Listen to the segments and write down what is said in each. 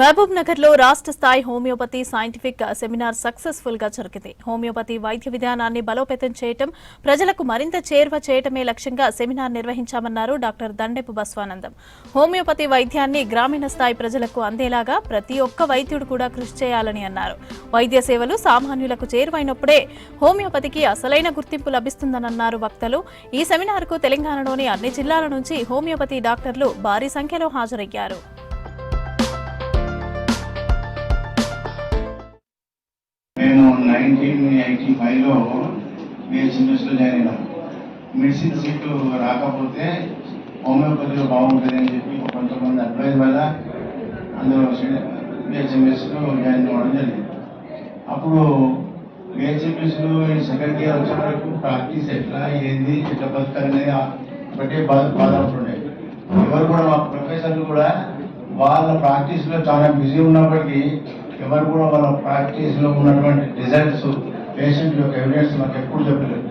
మహబూబ్ నగర్ లో రాష్ట్ర స్థాయి హోమియోపతి సైంటిఫిక్ సెమినార్ సక్సెస్ఫుల్ గా జరిగింది. హోమియోపతి వైద్య విధానాన్ని బలోపేతం చేయటం, ప్రజలకు మరింత చేరువ చేయటమే లక్ష్యంగా సెమినార్ నిర్వహించామన్నారు డాక్టర్ దండెపు బస్వానందం. హోమియోపతి వైద్యాన్ని గ్రామీణ స్థాయి ప్రజలకు అందేలాగా ప్రతి ఒక్క వైద్యుడు కూడా కృషి చేయాలని అన్నారు. వైద్య సేవలు సామాన్యులకు చేరువైనప్పుడే హోమియోపతికి అసలైన గుర్తింపు లభిస్తుందన్నారు వక్తలు. ఈ సెమినార్ కు తెలంగాణలోని అన్ని జిల్లాల నుంచి హోమియోపతి డాక్టర్లు భారీ సంఖ్యలో హాజరయ్యారు. మేము 1985లో బిహెచ్ఎంఎస్లో జాయిన్ అయినాం. మెడిసిన్ సీట్లు రాకపోతే హోమియోపతిలో బాగుంటుంది అని చెప్పి కొంతమంది అడ్వైజ్ వల్ల అందులో బిహెచ్ఎంఎస్లో జాయిన్ అవ్వడం జరిగింది. అప్పుడు బిహెచ్ఎంఎస్లో సెకండ్ ఇయర్ వచ్చే వరకు ప్రాక్టీస్ ఎట్లా ఏంది ఎట్లా బతకాలనేది ఒకటే బాధ ఉంటుండే. ఎవరు కూడా మా ప్రొఫెసర్లు కూడా వాళ్ళ ప్రాక్టీస్లో చాలా బిజీ ఉన్నప్పటికీ ఎవరు కూడా వాళ్ళ ప్రాక్టీస్లో ఉన్నటువంటి రిజల్ట్స్ పేషెంట్ యొక్క ఎవిడెన్స్ మాకు ఎప్పుడు చెప్పలేదు.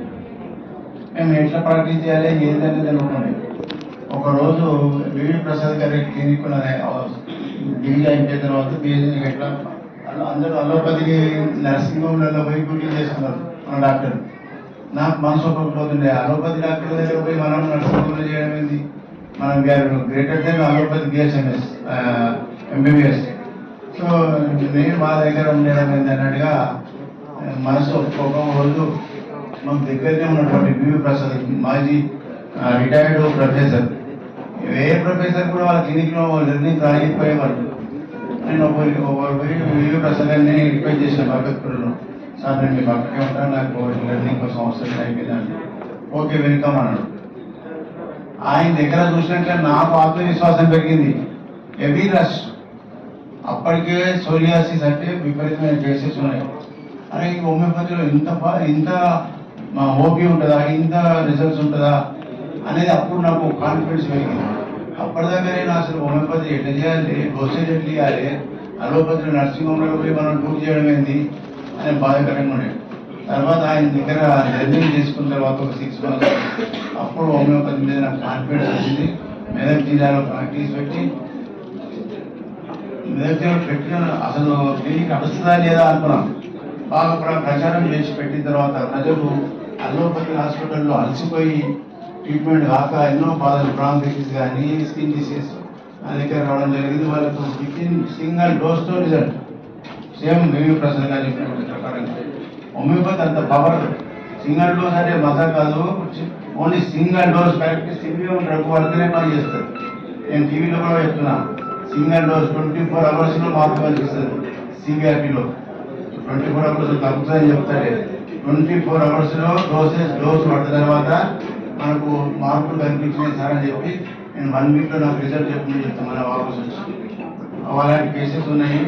మేము ఎట్లా ప్రాక్టీస్ చేయాలి ఏదనేది తెలుగుతుండే. ఒకరోజు వివి ప్రసాద్ గారి క్లినిక్ డిగ్రీ అయిపోయిన తర్వాత బిఎస్సీ ఎట్లా అందరూ అలోపతికి నర్సింగ్ హోమ్లలో పోయి డ్యూటీ చేస్తున్నారు మన డాక్టర్. నాకు మనసు ఒప్పకపోతుండే అలోపతి డాక్టర్ దగ్గర పోయి మనం నర్సింగ్ హోమ్లో చేయడం ఏంది, మనం greater than allopathy BHMS MBBS. So నేను మా దగ్గర ఉండడం ఏంటన్నట్టుగా మనసు ఒప్పుకోవడం. రోజు మాకు దగ్గరనే ఉన్నటువంటి వివి ప్రసాద్ మాజీ రిటైర్డ్ ప్రొఫెసర్, ఏ ప్రొఫెసర్ కూడా వాళ్ళ క్లినిక్లో లెర్నింగ్ రానిపోయేవాళ్ళు. నేను వివి ప్రసాద్ గారిని రిక్వెస్ట్ చేసిన భగత్పురంలో, సార్ నేను మీ పక్కనే ఉంటాను, నాకు లెర్నింగ్ కోసం అవసరం అయిపోయిందండి. ఓకే వెల్కమ్ అన్నాడు. ఆయన దగ్గర చూసినాక నాకు ఆత్మవిశ్వాసం పెరిగింది. హెవీ రష్, అప్పటికే సోరియాసిస్ అంటే విపరీతమైన కేసెస్ ఉన్నాయి. అరే హోమియోపతిలో ఇంత ఓపీ ఉంటుందా, ఇంత రిజల్ట్స్ ఉంటుందా అనేది అప్పుడు నాకు కాన్ఫిడెన్స్ పెరిగింది. అప్పటిదాకా నేను అసలు హోమియోపతి ఎట్లా చేయాలి, డోసేజ్ ఎట్లా ఇవ్వాలి, అలోపతిలో నర్సింగ్ హోమ్లో పోయి మనం టూర్ చేయడం ఏంది అనే బాధాకరంగా ఉండేది. తర్వాత ఆయన దగ్గర లెర్నింగ్ తీసుకున్న తర్వాత ఒక 6 months అప్పుడు హోమియోపతి మీద నాకు కాన్ఫిడెన్స్ వచ్చింది. మెదక్ జిల్లాలో ప్రాక్టీస్ పెట్టి పెట్టిన అసలు క్లినిక్ నడుస్తుందా లేదా అనుకున్నాం. బాగా ప్రచారం చేసి పెట్టిన తర్వాత ప్రజలు అలోపతి హాస్పిటల్లో అలసిపోయి ట్రీట్మెంట్ కాక ఎన్నో బాధలు, బ్రాంకైటిస్ కానీ స్కిన్ డిసీజ్ నా దగ్గర రావడం జరిగింది. వాళ్ళకు వితిన్ సింగిల్ డోస్తో రిజల్ట్. సేమ్ వివి ప్రసాద్ గారు చెప్పిన ప్రకారంగా హోమియోపతి అంత పవర్. సింగిల్ డోస్ అంటే మజా కాదు, only single dose correct severe drug వాడితేనే పని చేస్తారు. నేను టీవీలో కూడా చెప్తున్నాను, సింగిల్ డోస్ 24 hours మార్పు కనిపిస్తుంది. సివిఆర్టీలో 24 hours తగ్గుతుందని చెప్తాడే, 24 hours డోస్ పడిన తర్వాత మనకు మార్పులు కనిపించినాయి సార్ అని చెప్పి నేను 1 weekలో నాకు రిజల్ట్ చెప్తాను. మన వాపస్ వచ్చి అలాంటి కేసెస్ ఉన్నాయి.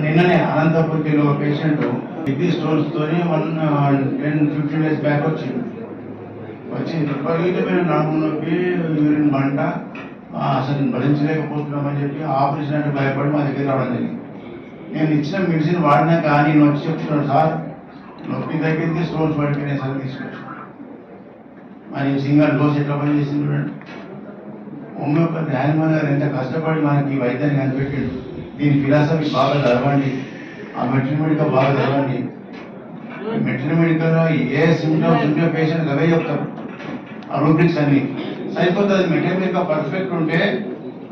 నిన్ననే అనంతపూర్తిలో ఒక పేషెంట్ కిడ్నీ స్టోన్స్తో 10-15 days బ్యాక్ వచ్చి విపరీతమైన నడుము నొప్పి, యూరిన్ మంట, అసలు భరించలేకపోతున్నామని చెప్పి ఆపరేషన్ అంటే భయపడి మా దగ్గర రావడం జరిగింది. నేను ఇచ్చిన మెడిసిన్ వాడినా కానీ నేను వచ్చి చెప్తున్నాను, సార్ నొప్పి తగ్గింది, స్టోన్స్ పడిపోయినాయి సార్ తీసుకొచ్చి. మరి సింగిల్ డోస్ ఎట్లా పని చేసింది చూడండి. హోమియోపతి హనుమాన్ గారు ఎంత కష్టపడి మనకి ఈ వైద్యాన్ని కనిపెట్టిండు. దీని ఫిలాసఫీ బాగా చదవండి, ఆ మెట్రిమెడికల్ బాగా చదవండి. మెట్రిమెడికల్లో ఏ సిమ్టమ్స్ ఉంటే పేషెంట్ అవే చెప్తారు, ఆ రూబ్రిక్స్ అన్ని సరిపోతుంది. మెట్రిమెడికల్ పర్ఫెక్ట్ ఉంటే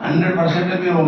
100% మీరు